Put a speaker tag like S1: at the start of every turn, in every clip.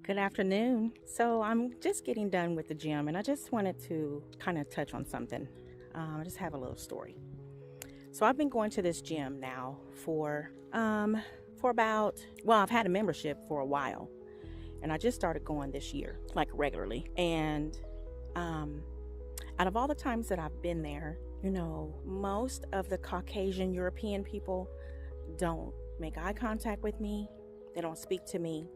S1: Good afternoon. So I'm just getting done with the gym, and I just wanted to kind of touch on something. I just have a little story. So I've been going to this gym now for about, well, I've had a membership for a while, and I just started going this year, like regularly. And out of all the times that I've been there, most of the Caucasian European people don't make eye contact with me. They don't speak to me.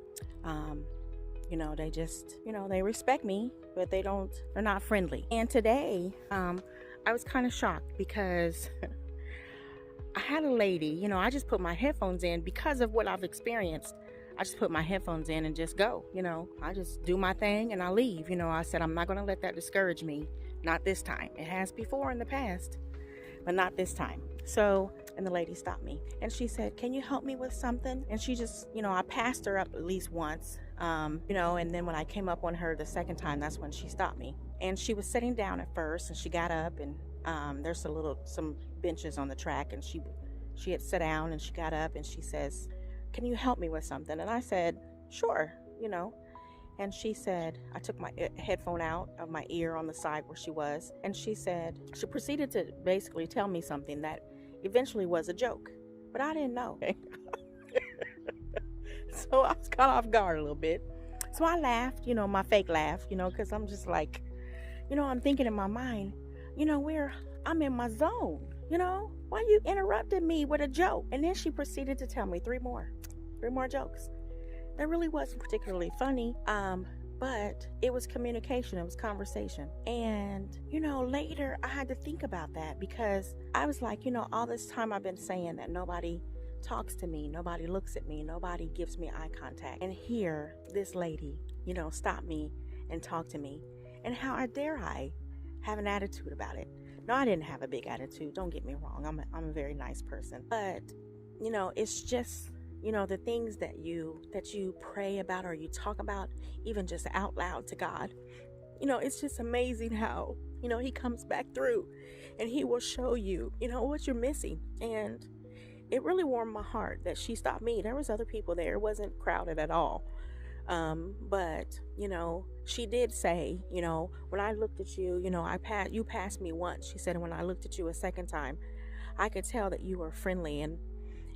S1: They just, they respect me, but they're not friendly. And today, I was kind of shocked because I had a lady, I just put my headphones in because of what I've experienced. I just put my headphones in and just go, I just do my thing and I leave. I said, I'm not going to let that discourage me. Not this time. It has before in the past, but not this time. So, and the lady stopped me and she said, can you help me with something? And she just, I passed her up at least once, and then when I came up on her the second time, that's when she stopped me. And she was sitting down at first and she got up and there's some benches on the track, and she had sat down and she got up and she says, can you help me with something? And I said, sure, And she said, I took my headphone out of my ear on the side where she was, and she proceeded to basically tell me something that eventually was a joke, but I didn't know. So I was caught off guard a little bit. So I laughed, my fake laugh, because I'm just like, I'm thinking in my mind, I'm in my zone, why you interrupted me with a joke? And then she proceeded to tell me three more jokes. That really wasn't particularly funny, but it was communication, it was conversation. And, later I had to think about that because I was like, all this time I've been saying that nobody talks to me, nobody looks at me, nobody gives me eye contact. And here, this lady, stopped me and talked to me. And how dare I have an attitude about it? No, I didn't have a big attitude, don't get me wrong. I'm a very nice person. But, it's just, the things that you pray about or you talk about, even just out loud to God, it's just amazing how, he comes back through and he will show you, what you're missing. And it really warmed my heart that she stopped me. There was other people there. It wasn't crowded at all. But, she did say, when I looked at you, you passed me once. She said, when I looked at you a second time, I could tell that you were friendly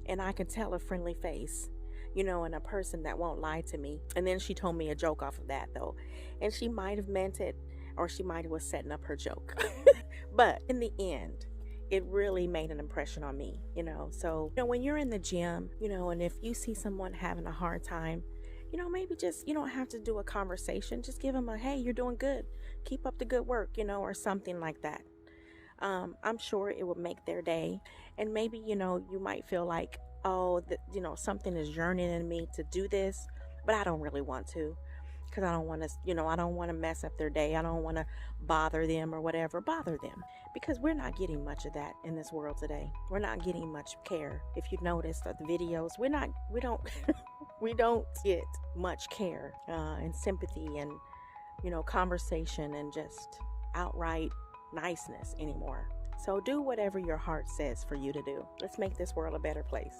S1: and I could tell a friendly face, and a person that won't lie to me. And then she told me a joke off of that, though. And she might have meant it, or she might have was setting up her joke. But in the end, it really made an impression on me, So, when you're in the gym, and if you see someone having a hard time, maybe just, you don't have to do a conversation. Just give them a, hey, you're doing good. Keep up the good work, or something like that. I'm sure it would make their day. And maybe, you might feel like, oh, something is yearning in me to do this, but I don't really want to, because I don't want to, I don't want to mess up their day. I don't want to bother them or whatever. Bother them, because we're not getting much of that in this world today. We're not getting much care. If you noticed the videos, we don't we don't get much care and sympathy and conversation and just outright niceness anymore. So do whatever your heart says for you to do. Let's make this world a better place.